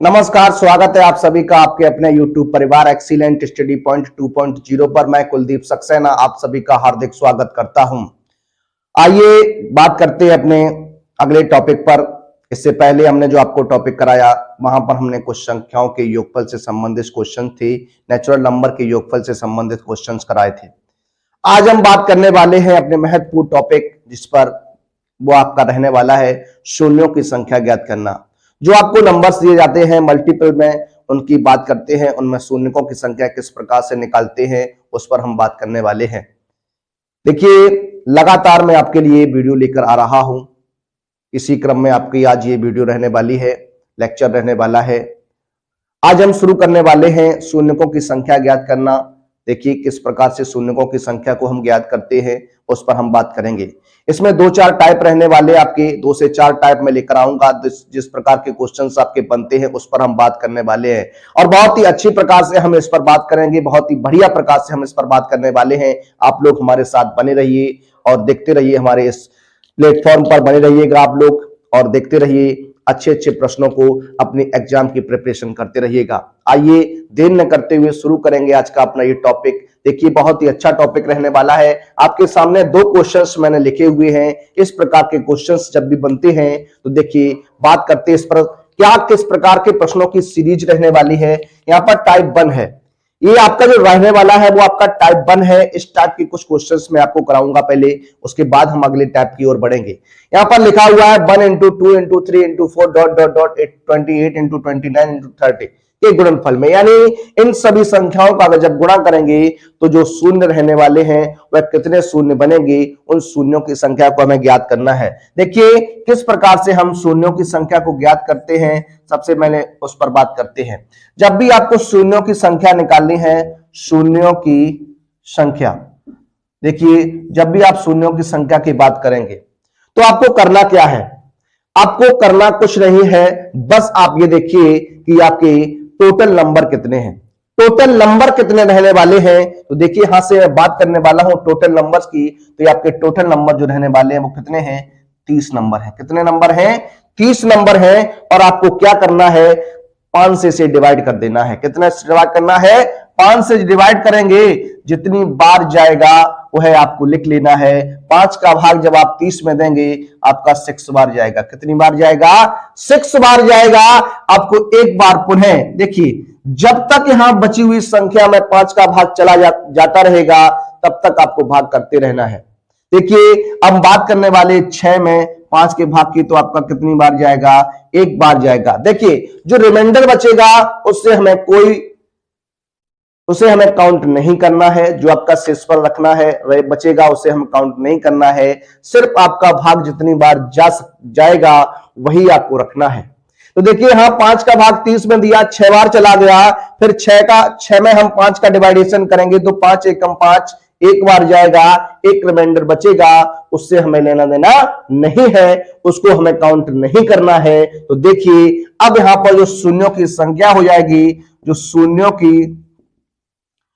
नमस्कार, स्वागत है आप सभी का आपके अपने YouTube परिवार एक्सीलेंट स्टडी पॉइंट 2.0 पर। मैं कुलदीप सक्सेना आप सभी का हार्दिक स्वागत करता हूं। आइए बात करते हैं अपने अगले टॉपिक पर। इससे पहले हमने जो आपको टॉपिक कराया वहां पर हमने कुछ संख्याओं के योगफल से संबंधित क्वेश्चन थे, नेचुरल नंबर के योगफल से संबंधित क्वेश्चन कराए थे। आज हम बात करने वाले हैं अपने महत्वपूर्ण टॉपिक जिस पर वो आपका रहने वाला है शून्यों की संख्या ज्ञात करना। जो आपको नंबर्स दिए जाते हैं मल्टीपल में, उनकी बात करते हैं, उनमें शून्यों की संख्या किस प्रकार से निकालते हैं उस पर हम बात करने वाले हैं। देखिए, लगातार मैं आपके लिए वीडियो लेकर आ रहा हूं। इसी क्रम में आपकी आज ये वीडियो रहने वाली है, लेक्चर रहने वाला है। आज हम शुरू करने वाले हैं शून्यों की संख्या ज्ञात करना। देखिए किस प्रकार से शून्यों की संख्या को हम ज्ञात करते हैं उस पर हम बात करेंगे। इसमें 2-4 टाइप रहने वाले, आपके 2 से 4 टाइप में लेकर आऊंगा। जिस प्रकार के क्वेश्चंस आपके बनते हैं उस पर हम बात करने वाले हैं और बहुत ही अच्छी प्रकार से हम इस पर बात करेंगे, बहुत ही बढ़िया प्रकार से हम इस पर बात करने वाले हैं। आप लोग हमारे साथ बने रहिए और देखते रहिए, हमारे इस प्लेटफॉर्म पर बने रहिएगा आप लोग और देखते रहिए, अच्छे अच्छे प्रश्नों को अपने एग्जाम की प्रिपरेशन करते रहिएगा। आइए देर न करते हुए शुरू करेंगे आज का अपना ये टॉपिक। देखिए बहुत ही अच्छा टॉपिक रहने वाला है। आपके सामने 2 क्वेश्चंस मैंने लिखे हुए हैं। इस प्रकार के क्वेश्चंस जब भी बनते हैं तो देखिए बात करते हैं इस पर क्या किस प्रकार के प्रश्नों की सीरीज रहने वाली है। यहाँ पर टाइप 1 है, ये आपका जो रहने वाला है वो आपका टाइप 1 है। इस टाइप के कुछ क्वेश्चंस मैं आपको कराऊंगा पहले, उसके बाद हम अगले टाइप की ओर बढ़ेंगे। यहाँ पर लिखा हुआ है 1 into 2 into 3 into 4 ... 28 into 29 into 30 के गुणनफल में, यानी इन सभी संख्याओं का अगर जब गुणा करेंगे तो जो शून्य रहने वाले हैं वह कितने शून्य बनेंगे, उन शून्यों की संख्या को हमें ज्ञात करना है। देखिए किस प्रकार से हम शून्यों की संख्या को ज्ञात करते हैं, सबसे पहले उस पर बात करते हैं। जब भी आपको शून्यों की संख्या निकालनी है, शून्यों की संख्या, देखिए जब भी आप शून्यों की संख्या की बात करेंगे तो आपको करना क्या है, आपको करना कुछ नहीं है, बस आप ये देखिए कि आपके टोटल नंबर कितने हैं, टोटल नंबर कितने रहने वाले हैं। तो देखिए यहां से मैं बात करने वाला हूं टोटल नंबर्स की, तो ये आपके टोटल नंबर जो रहने वाले हैं वो कितने हैं, 30 नंबर है। कितने नंबर हैं, 30 नंबर है। और आपको क्या करना है, 5 से डिवाइड कर देना है। कितना से डिवाइड करना है, 5 से डिवाइड करेंगे, जितनी बार जाएगा वह आपको लिख लेना है। 5 का भाग जब आप 30 में देंगे आपका 6 बार जाएगा। कितनी बार जाएगा, 6 बार जाएगा। आपको एक बार पुनः देखिए, जब तक यहां बची हुई संख्या में 5 का भाग चला जाता रहेगा तब तक आपको भाग करते रहना है। देखिए अब बात करने वाले 6 में 5 के भाग की, तो आपका कितनी बार जाएगा, एक बार जाएगा। देखिए जो रिमाइंडर बचेगा उसे हमें काउंट नहीं करना है, जो आपका शेष पर रखना है बचेगा उसे हम काउंट नहीं करना है। सिर्फ आपका भाग जितनी बार जाएगा वही आपको रखना है। तो देखिए यहां 5 का भाग 30 में दिया, 6 बार चला गया, फिर 6 में हम 5 का डिवाइडेशन करेंगे तो 5 एकम 5, एक बार जाएगा, एक रिमाइंडर बचेगा, उससे हमें लेना देना नहीं है, उसको हमें काउंट नहीं करना है। तो देखिए अब यहां पर जो शून्यों की संख्या हो जाएगी, जो शून्यों की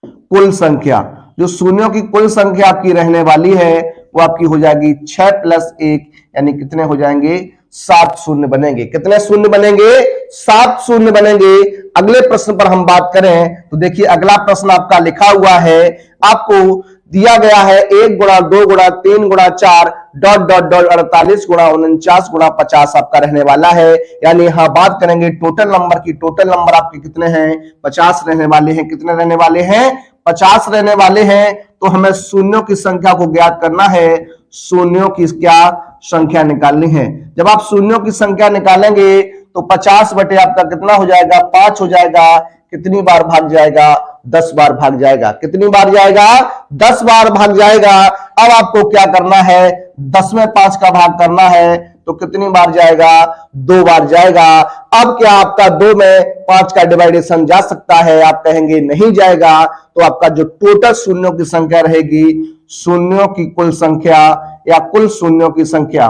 कुल संख्या, जो शून्यों की कुल संख्या आपकी रहने वाली है वो आपकी हो जाएगी 6 + 1, यानी कितने हो जाएंगे, 7 शून्य बनेंगे। कितने शून्य बनेंगे, 7 शून्य बनेंगे। अगले प्रश्न पर हम बात करें तो देखिए अगला प्रश्न आपका लिखा हुआ है, आपको दिया गया है 1 × 2 × 3 × 4 ... 48 × 49 × 50 आपका रहने वाला है। यानी यहां बात करेंगे टोटल नंबर की, टोटल नंबर आपके कितने हैं, 50 रहने वाले हैं। कितने रहने वाले हैं, 50 रहने वाले हैं। तो हमें शून्यों की संख्या को ज्ञात करना है, शून्यों की क्या संख्या निकालनी है। जब आप शून्यों की संख्या निकालेंगे तो 50 बटे आपका कितना हो जाएगा, 5 हो जाएगा। कितनी बार भाग जाएगा, 10 बार भाग जाएगा। कितनी बार जाएगा, 10 बार भाग जाएगा। अब आपको क्या करना है, 10 में 5 का भाग करना है, तो कितनी बार जाएगा, 2 बार जाएगा। अब क्या आपका 2 में 5 का डिवाइडेशन जा सकता है, आप कहेंगे नहीं जाएगा। तो आपका जो टोटल शून्यों की संख्या रहेगी, शून्यों की कुल संख्या या कुल शून्यों की संख्या,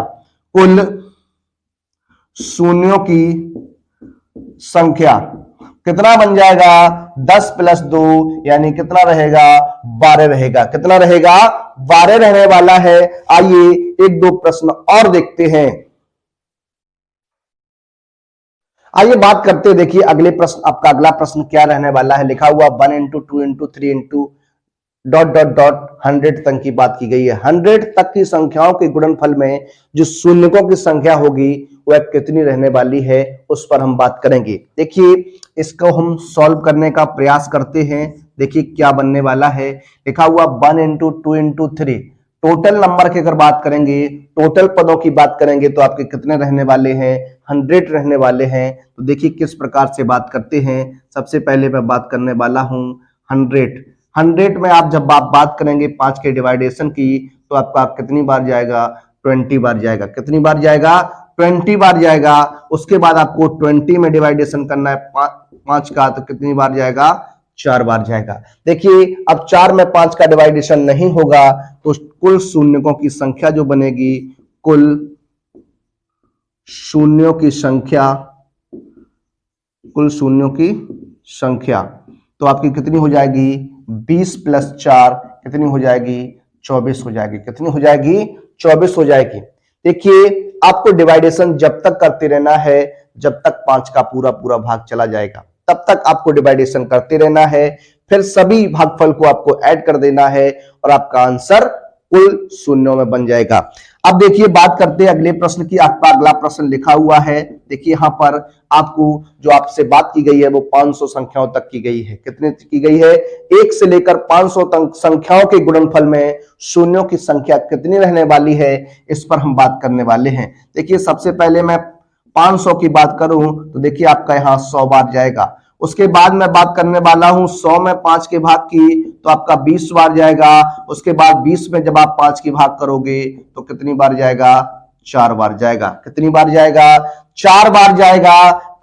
कुल शून्यों की संख्या कितना बन जाएगा, 10 + 2 यानी कितना रहेगा, 12 रहेगा। कितना रहेगा, 12 रहने वाला है। आइए 1-2 प्रश्न और देखते हैं। आइए बात करते हैं, देखिए अगले प्रश्न, आपका अगला प्रश्न क्या रहने वाला है। लिखा हुआ 1 into 2 into 3 into dot dot dot 100 तक की बात की गई है। 100 तक की संख्याओं के गुणनफल में जो शून्यकों की संख्या होगी वह कितनी रहने वाली है, उस पर हम बात करेंगे। देखिए इसको हम सॉल्व करने का प्रयास करते हैं। देखिए क्या बनने वाला है। लिखा हुआ 1 इंटू 2 इंटू 3, टोटल नंबर की अगर बात करेंगे, टोटल पदों की बात करेंगे तो आपके कितने रहने वाले हैं, 100 रहने वाले हैं। तो देखिए किस प्रकार से बात करते हैं। सबसे पहले मैं बात करने वाला हूं 100 में आप जब आप बात करेंगे 5 के डिवाइडेशन की, तो आपका कितनी बार जाएगा, 20 बार जाएगा। कितनी बार जाएगा, 20 बार जाएगा। उसके बाद आपको 20 में डिवाइडेशन करना है 5 का, तो कितनी बार जाएगा, 4 बार जाएगा। देखिए अब 4 में 5 का डिवाइडेशन नहीं होगा, तो कुल शून्यकों की संख्या जो बनेगी, कुल शून्यों की संख्या, कुल शून्यों की संख्या तो आपकी कितनी हो जाएगी, 20 प्लस 4 कितनी हो जाएगी, 24 हो जाएगी। कितनी हो जाएगी, 24 हो जाएगी। देखिए आपको डिवाइडेशन जब तक करते रहना है जब तक 5 का पूरा पूरा भाग चला जाएगा, तब तक आपको डिवाइडेशन करते रहना है। फिर सभी भागफल को आपको ऐड कर देना है और आपका आंसर कुल शून्यों में बन जाएगा। अब देखिए बात करते हैं अगले प्रश्न की। आपका अगला प्रश्न लिखा हुआ है, देखिए यहां पर आपको जो आपसे बात की गई है वो 500 संख्याओं तक की गई है। कितने की गई है, 1 से लेकर 500 तक संख्याओं के गुणनफल में शून्यों की संख्या कितनी रहने वाली है, इस पर हम बात करने वाले हैं। देखिए सबसे पहले मैं 500 की बात करूं तो देखिए आपका यहां 100 बार जाएगा। उसके बाद मैं बात करने वाला हूं 100 में 5 के भाग की, तो आपका 20 बार जाएगा। उसके बाद 20 में जब आप 5 की भाग करोगे तो कितनी बार जाएगा, 4 बार जाएगा। कितनी बार जाएगा, 4 बार जाएगा।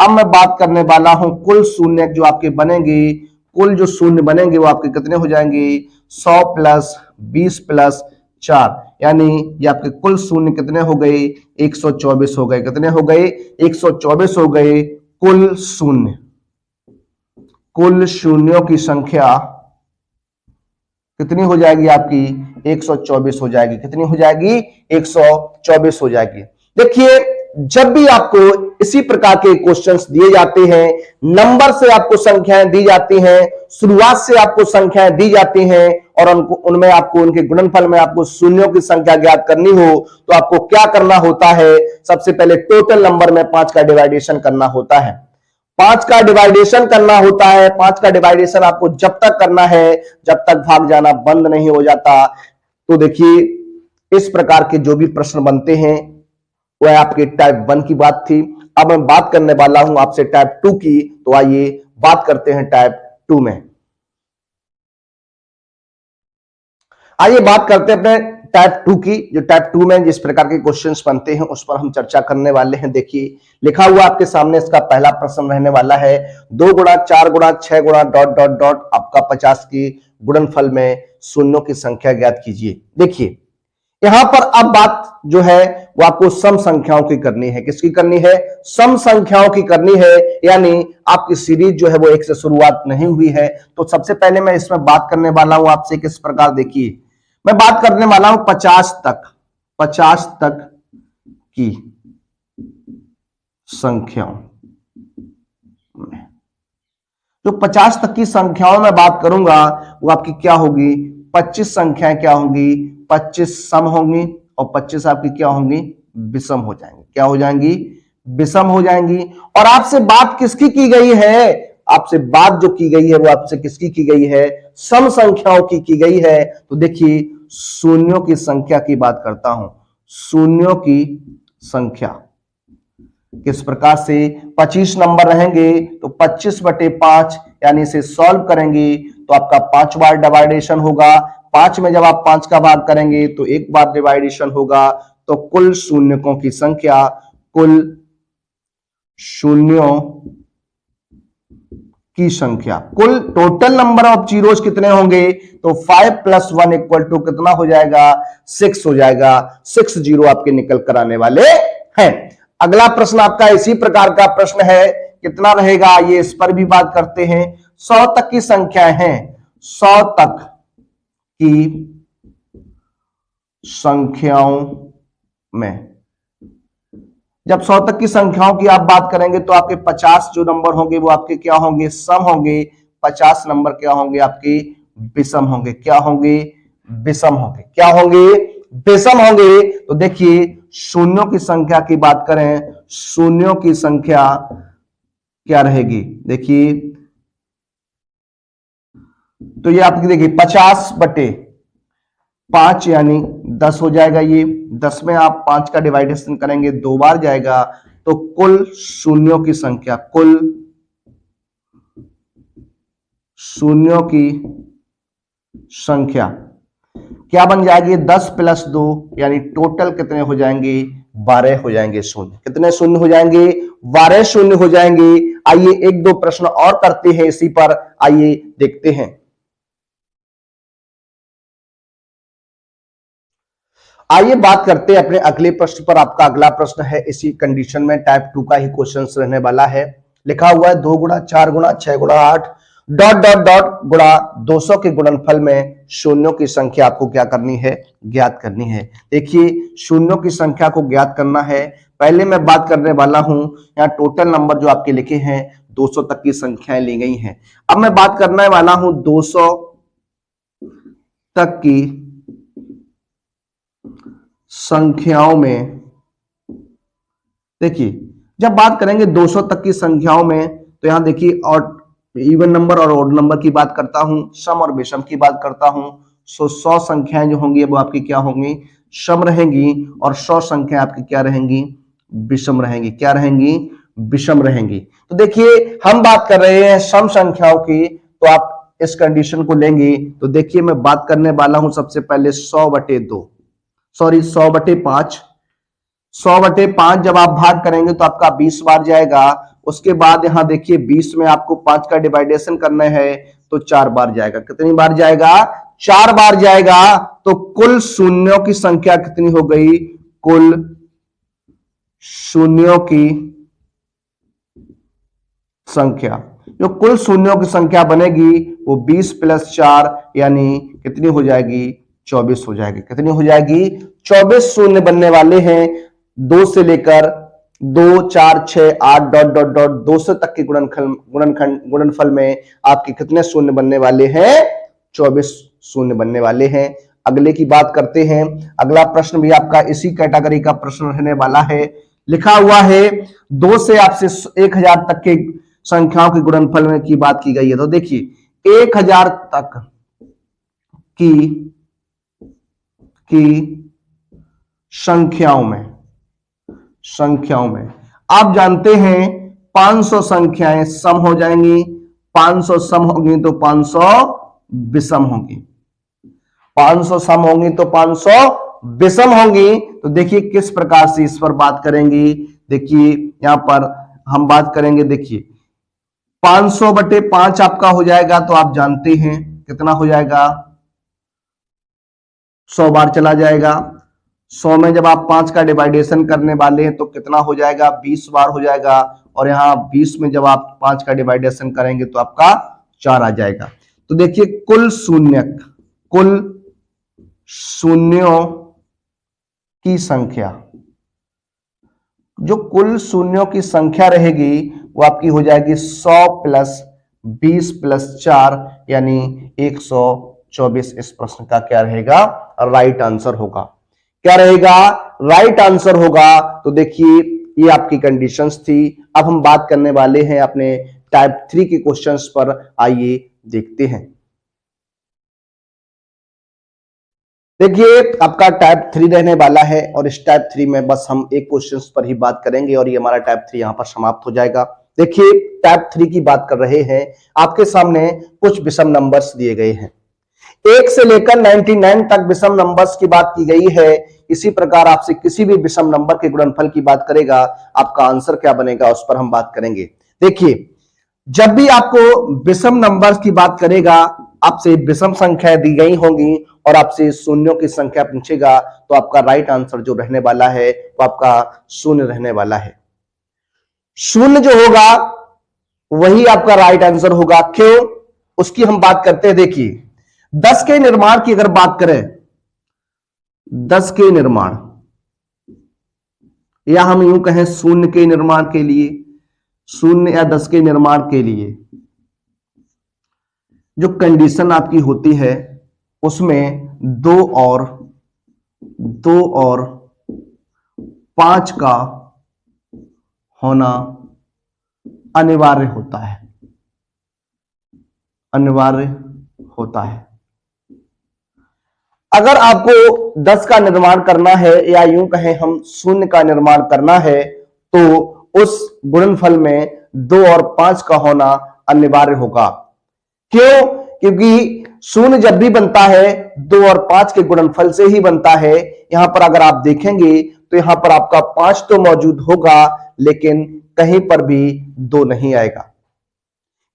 अब मैं बात करने वाला हूं कुल शून्य जो आपके बनेंगे, कुल जो शून्य बनेंगे वो आपके कितने हो जाएंगे, 100 प्लस 20 प्लस 4, यानी ये आपके कुल शून्य कितने हो गए, 124 हो गए। कितने हो गए, 124 हो गए कुल शून्य। कुल शून्यों की संख्या कितनी हो जाएगी आपकी, 124 हो जाएगी। कितनी हो जाएगी, 124 हो जाएगी। देखिए जब भी आपको इसी प्रकार के क्वेश्चंस दिए जाते हैं, नंबर से आपको संख्याएं दी जाती हैं, शुरुआत से आपको संख्याएं दी जाती हैं और उनमें आपको उनके गुणनफल में आपको शून्यों की संख्या ज्ञात करनी हो, तो आपको क्या करना होता है, सबसे पहले टोटल नंबर में 5 का डिवाइडेशन करना होता है। 5 का डिवाइडेशन करना होता है। 5 का डिवाइडेशन आपको जब तक करना है जब तक भाग जाना बंद नहीं हो जाता। तो देखिए इस प्रकार के जो भी प्रश्न बनते हैं वह आपके टाइप 1 की बात थी। अब मैं बात करने वाला हूं आपसे टाइप 2 की, तो आइए बात करते हैं टाइप 2 में। आइए बात करते हैं अपने टाइप 2 की। जो टाइप 2 में जिस प्रकार के क्वेश्चंस बनते हैं उस पर हम चर्चा करने वाले हैं। देखिए लिखा हुआ आपके सामने इसका पहला प्रश्न रहने वाला है, 2 गुणा 4 गुणा 6 गुणा डॉट डॉट डॉट आपका 50 की गुणनफल में शून्यों की संख्या ज्ञात कीजिए। देखिए यहां पर अब बात जो है वो आपको सम संख्याओं की करनी है। किसकी करनी है, सम संख्याओं की करनी है, यानी आपकी सीरीज जो है वो 1 से शुरुआत नहीं हुई है। तो सबसे पहले मैं इसमें बात करने वाला हूं आपसे किस प्रकार, देखिए मैं बात करने वाला हूं 50 तक की संख्याओं में। जो 50 तक की संख्याओं में बात करूंगा वो आपकी क्या होगी, 25 संख्याएं क्या होंगी, 25 सम होंगी और 25 आपकी क्या होंगी, विषम हो जाएंगी। क्या हो जाएंगी, विषम हो जाएंगी। और आपसे बात किसकी की गई है, आपसे बात जो की गई है वो आपसे किसकी की गई है, सम संख्याओं की गई है। तो देखिए शून्यों की संख्या की बात करता हूं। शून्यों की संख्या किस प्रकार से, 25 नंबर रहेंगे तो 25/5, यानी इसे सॉल्व करेंगे तो आपका 5 बार डिवाइडेशन होगा। 5 में जब आप 5 का भाग करेंगे तो 1 बार डिवाइडेशन होगा। तो कुल शून्यकों की संख्या, कुल शून्यों की संख्या, कुल टोटल नंबर ऑफ जीरोस कितने होंगे, तो 5 + 1 = कितना हो जाएगा, 6 हो जाएगा। 6 जीरो आपके निकल कर आने वाले हैं। अगला प्रश्न आपका इसी प्रकार का प्रश्न है, कितना रहेगा ये इस पर भी बात करते हैं। 100 तक की संख्या है, 100 तक की संख्याओं में जब 100 तक की संख्याओं की आप बात करेंगे तो आपके 50 जो नंबर होंगे वो आपके क्या होंगे, सम होंगे। 50 नंबर क्या होंगे, आपके विषम होंगे। क्या होंगे, विषम होंगे। क्या होंगे, विषम होंगे। तो देखिए शून्यों की संख्या की बात करें, शून्यों की संख्या क्या रहेगी, देखिए तो ये आपकी देखिए 50/5 यानी 10 हो जाएगा। ये 10 में आप 5 का डिवाइडेशन करेंगे 2 बार जाएगा, तो कुल शून्यों की संख्या, कुल शून्यों की संख्या क्या बन जाएगी, 10 + 2 यानी टोटल कितने हो जाएंगे, 12 हो जाएंगे शून्य। कितने शून्य हो जाएंगे, 12 शून्य हो जाएंगे। आइए एक दो प्रश्न और करते हैं इसी पर, आइए देखते हैं। आइए बात करते हैं अपने अगले प्रश्न पर। आपका अगला प्रश्न है इसी कंडीशन में, टाइप 2 का ही क्वेश्चन रहने वाला है। लिखा हुआ है 2 गुणा 4 गुणा 6 गुणा 8 डॉट डॉट डॉट गुणा 200 के गुणनफल में शून्यों की संख्या आपको क्या करनी है, ज्ञात करनी है। देखिए शून्यों की संख्या को ज्ञात करना है। पहले मैं बात करने वाला हूं, यहाँ टोटल नंबर जो आपके लिखे हैं 200 तक की संख्याएं ली गई हैं। अब मैं बात करने वाला हूं 200 तक की संख्याओं में। देखिए जब बात करेंगे 200 तक की संख्याओं में, तो यहां देखिए और इवन नंबर और ऑड नंबर की बात करता हूं, सम और विषम की बात करता हूं। 100 संख्याएं जो होंगी वो आपकी क्या होंगी, सम रहेंगी, और 100 संख्याएं आपकी क्या रहेंगी, विषम रहेंगी। क्या रहेंगी, विषम रहेंगी। तो देखिए हम बात कर रहे हैं सम संख्याओं की, तो आप इस कंडीशन को लेंगे। तो देखिए मैं बात करने वाला हूं सबसे पहले 100/2, सॉरी 100/5। 100/5 जब आप भाग करेंगे तो आपका 20 बार जाएगा। उसके बाद यहां देखिए 20 में आपको 5 का डिवाइडेशन करना है, तो 4 बार जाएगा। कितनी बार जाएगा, 4 बार जाएगा। तो कुल शून्यों की संख्या कितनी हो गई, कुल शून्यों की संख्या, जो कुल शून्यों की संख्या बनेगी वो 20 + 4 यानी कितनी हो जाएगी, 24 हो जाएगी। कितनी हो जाएगी, 24 शून्य बनने वाले हैं। 2 से लेकर 2 4 6 8 डॉट डॉट डॉट 200 तक के गुणनफल में आपके कितने शून्य बनने वाले हैं, 24 शून्य बनने वाले हैं। अगले की बात करते हैं। अगला प्रश्न भी आपका इसी कैटेगरी का प्रश्न रहने वाला है। लिखा हुआ है 2 से आपसे 1000 तक के संख्याओं के गुणनफल में की बात की गई है। तो देखिए 1000 तक की संख्याओं में आप जानते हैं 500 संख्याएं सम हो जाएंगी। 500 सम होंगी तो 500 विषम होंगी। 500 सम होंगी तो 500 विषम होंगी। तो देखिए किस प्रकार से इस पर बात करेंगे। देखिए यहां पर हम बात करेंगे, देखिए 500/5 आपका हो जाएगा, तो आप जानते हैं कितना हो जाएगा, 100 बार चला जाएगा। 100 में जब आप 5 का डिवाइडेशन करने वाले हैं तो कितना हो जाएगा, 20 बार हो जाएगा। और यहां 20 में जब आप 5 का डिवाइडेशन करेंगे तो आपका 4 आ जाएगा। तो देखिए कुल शून्यों की संख्या, जो कुल शून्यों की संख्या रहेगी वो आपकी हो जाएगी 100 + 20 + 4 यानी 124। इस प्रश्न का क्या रहेगा, राइट आंसर होगा। क्या रहेगा, राइट आंसर होगा। तो देखिए ये आपकी कंडीशंस थी। अब हम बात करने वाले हैं अपने टाइप 3 के क्वेश्चंस पर, आइए देखते हैं। देखिए आपका टाइप 3 रहने वाला है, और इस टाइप 3 में बस हम एक क्वेश्चन पर ही बात करेंगे और ये हमारा टाइप 3 यहां पर समाप्त हो जाएगा। देखिए टाइप 3 की बात कर रहे हैं। आपके सामने कुछ विषम नंबर्स दिए गए हैं, 1 से लेकर 99 तक विषम नंबर्स की बात की गई है। इसी प्रकार आपसे किसी भी विषम नंबर के गुणनफल की बात करेगा, आपका आंसर क्या बनेगा उस पर हम बात करेंगे। देखिए जब भी आपको विषम नंबर्स की बात करेगा, आपसे विषम संख्या दी गई होंगी और आपसे शून्यों की संख्या पूछेगा, तो आपका राइट आंसर जो रहने वाला है वो आपका शून्य रहने वाला है। शून्य जो होगा वही आपका राइट आंसर होगा। क्यों, उसकी हम बात करते हैं। देखिए 10 के निर्माण की अगर बात करें, 10 के निर्माण, या हम यूं कहें शून्य के निर्माण के लिए, शून्य या 10 के निर्माण के लिए जो कंडीशन आपकी होती है उसमें 2 और 5 का होना अनिवार्य होता है, अनिवार्य होता है। अगर आपको 10 का निर्माण करना है या यूं कहें हम शून्य का निर्माण करना है तो उस गुणनफल में 2 और 5 का होना अनिवार्य होगा। क्यों? क्योंकि शून्य जब भी बनता है 2 और 5 के गुणनफल से ही बनता है। यहां पर अगर आप देखेंगे तो यहां पर आपका 5 तो मौजूद होगा लेकिन कहीं पर भी 2 नहीं आएगा।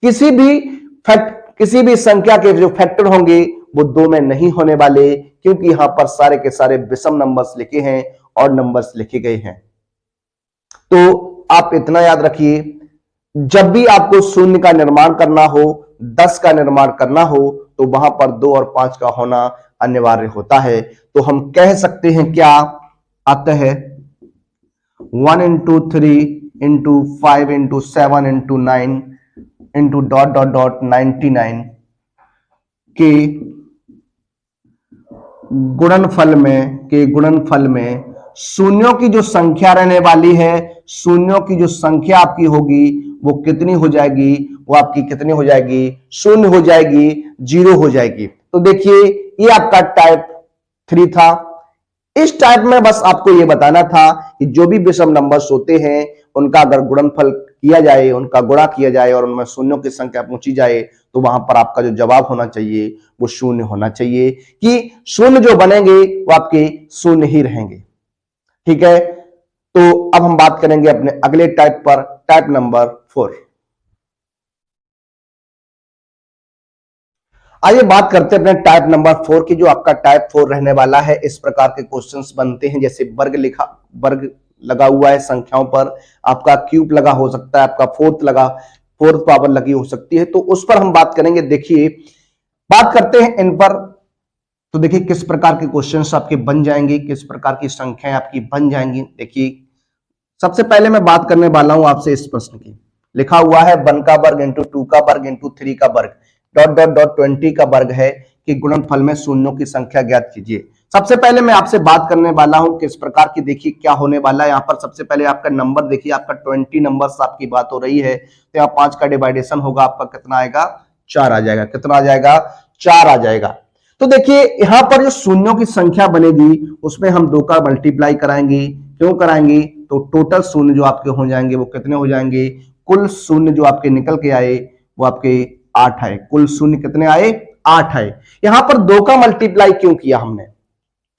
किसी भी संख्या के जो फैक्टर होंगे वो 2 में नहीं होने वाले, क्योंकि यहां पर सारे के सारे विषम नंबर्स लिखे हैं और नंबर्स लिखे गए हैं। तो आप इतना याद रखिए, जब भी आपको शून्य का निर्माण करना हो, 10 का निर्माण करना हो, तो वहां पर 2 और 5 का होना अनिवार्य होता है। तो हम कह सकते हैं क्या आता है 1 into 3 into 5 into 7 into 9 into ... 99 के गुणनफल में शून्यों की जो संख्या रहने वाली है, शून्यों की जो संख्या आपकी होगी वो कितनी हो जाएगी? वो आपकी कितनी हो जाएगी? शून्य हो जाएगी, 0 हो जाएगी। तो देखिए ये आपका टाइप 3 था। इस टाइप में बस आपको ये बताना था कि जो भी विषम नंबर्स होते हैं उनका अगर गुणनफल किया जाए, उनका गुणा किया जाए और उनमें शून्यों की संख्या पूछी जाए तो वहां पर आपका जो जवाब होना चाहिए वो शून्य होना चाहिए, कि शून्य जो बनेंगे वो आपके शून्य ही रहेंगे। ठीक है, तो अब हम बात करेंगे अपने अगले टाइप पर, टाइप नंबर 4। आइए बात करते हैं अपने टाइप नंबर 4 की। जो आपका टाइप 4 रहने वाला है, इस प्रकार के क्वेश्चंस बनते हैं, जैसे वर्ग लगा हुआ है संख्याओं पर, आपका क्यूब लगा हो सकता है, आपका फोर्थ पावर लगी हो सकती है, तो उस पर हम बात करेंगे। देखिए बात करते हैं इन पर, तो देखिए किस प्रकार के क्वेश्चंस आपके बन जाएंगे, किस प्रकार की संख्याएं आपकी बन जाएंगी। देखिए सबसे पहले मैं बात करने वाला हूं आपसे इस प्रश्न की। लिखा हुआ है 1 का वर्ग इंटू 2 का वर्ग इंटू 3 का वर्ग ... 20 का वर्ग है कि गुणनफल में शून्यों की संख्या ज्ञात कीजिए। सबसे पहले मैं आपसे बात करने वाला हूं किस प्रकार की, देखिए क्या होने वाला है। यहां पर सबसे पहले आपका नंबर देखिए, आपका 20 नंबर्स आपकी बात हो रही है, तो यहाँ 5 का डिवाइडेशन होगा, आपका कितना आएगा? 4 आ जाएगा। कितना आ जाएगा? 4 आ जाएगा। तो देखिए यहां पर जो शून्यों की संख्या बनेगी उसमें हम 2 का मल्टीप्लाई कराएंगे। क्यों कराएंगे? तो टोटल शून्य जो आपके हो जाएंगे वो कितने हो जाएंगे? कुल शून्य जो आपके निकल के आए वो आपके 8 आए। कुल शून्य कितने आए? 8 आए। यहां पर 2 का मल्टीप्लाई क्यों किया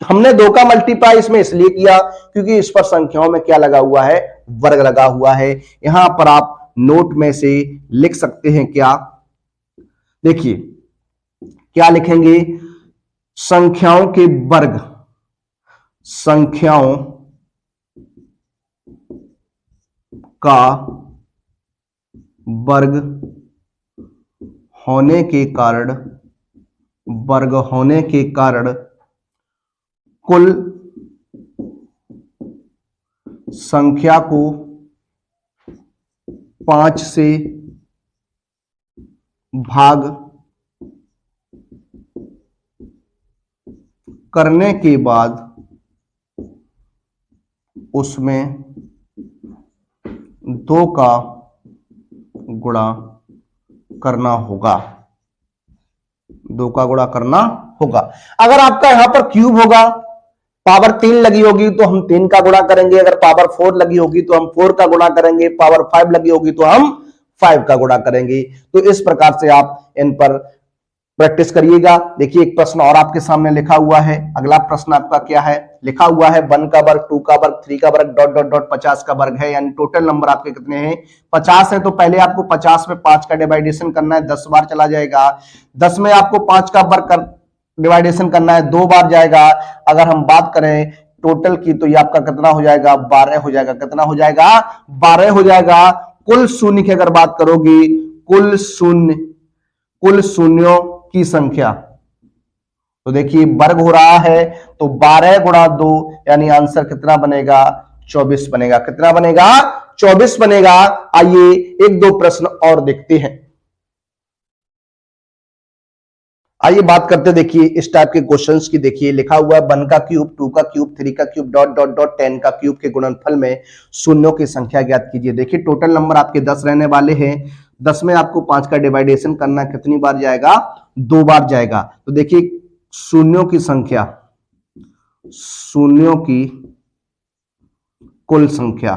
हमने 2 का मल्टीप्लाई इसमें इसलिए किया क्योंकि इस पर संख्याओं में क्या लगा हुआ है? वर्ग लगा हुआ है। यहां पर आप नोट में से लिख सकते हैं क्या, देखिए क्या लिखेंगे? संख्याओं के वर्ग, संख्याओं का वर्ग होने के कारण कुल संख्या को 5 से भाग करने के बाद उसमें 2 का गुणा करना होगा। 2 का गुणा करना होगा। अगर आपका यहां पर क्यूब होगा, पावर 3 लगी होगी तो हम 3 का गुणा करेंगे, अगर पावर 4 लगी होगी तो हम 4 का गुणा करेंगे, पावर 5 लगी होगी तो हम 5 का गुणा करेंगे। तो इस प्रकार से आप इन पर प्रैक्टिस करिएगा। देखिए एक प्रश्न और आपके सामने लिखा हुआ है। अगला प्रश्न आपका क्या है? लिखा हुआ है 1 का वर्ग, 2 का वर्ग, 3 का वर्ग ... 50 का वर्ग है, यानी टोटल नंबर आपके कितने हैं? 50 है। तो पहले आपको 50 में 5 का डिवाइडेशन करना है, 10 बार चला जाएगा। 10 में आपको 5 का वर्ग डिवाइडेशन करना है, 2 बार जाएगा। अगर हम बात करें टोटल की तो ये आपका कितना हो जाएगा? 12 हो जाएगा। कितना हो जाएगा? 12 हो जाएगा। कुल शून्य की अगर बात करोगी, कुल शून्यों की संख्या, तो देखिए वर्ग हो रहा है तो 12 गुणा 2 यानी आंसर कितना बनेगा? 24 बनेगा। कितना बनेगा? 24 बनेगा। आइए एक दो प्रश्न और देखते हैं। आइए बात करते, देखिए इस टाइप के क्वेश्चंस की। देखिए लिखा हुआ है 1 का क्यूब, 2 का क्यूब, 3 का क्यूब, डॉट डॉट डॉट 10 का क्यूब के गुणनफल में शून्यों की संख्या ज्ञात कीजिए। देखिए टोटल नंबर आपके 10 रहने वाले हैं। 10 में आपको 5 का डिवाइडेशन करना, कितनी बार जाएगा? 2 बार जाएगा। तो देखिए शून्यों की संख्या, शून्यों की कुल संख्या,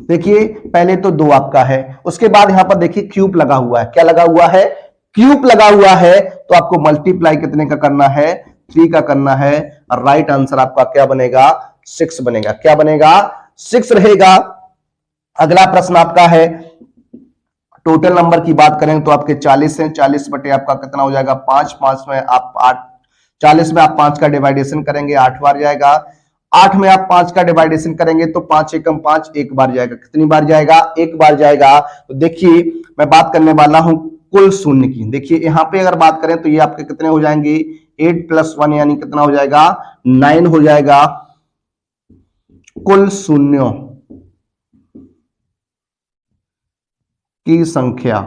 देखिए पहले तो 2 आपका है, उसके बाद यहां पर देखिए क्यूब लगा हुआ है। क्या लगा हुआ है? क्यूब लगा हुआ है। तो आपको मल्टीप्लाई कितने का करना है? 3 का करना है। राइट आंसर आपका क्या बनेगा? 6 बनेगा। क्या बनेगा? 6 रहेगा। अगला प्रश्न आपका है, टोटल नंबर की बात करें तो आपके 40 हैं। 40 बटे आपका कितना हो जाएगा? 5। 5 में आप 8, 40 में आप 5 का डिवाइडेशन करेंगे, 8 बार जाएगा। 8 में आप 5 का डिवाइडेशन करेंगे तो 5 एकम 5, एक बार जाएगा। कितनी बार जाएगा? एक बार जाएगा। तो देखिए मैं बात करने वाला हूं कुल शून्य की। देखिए यहां पे अगर बात करें तो ये आपके कितने हो जाएंगे? 8 + 1 यानी कितना हो जाएगा? 9 हो जाएगा। कुल शून्यों की संख्या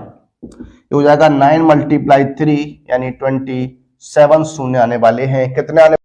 हो जाएगा 9 × 3 यानी 27 शून्य आने वाले हैं। कितने आने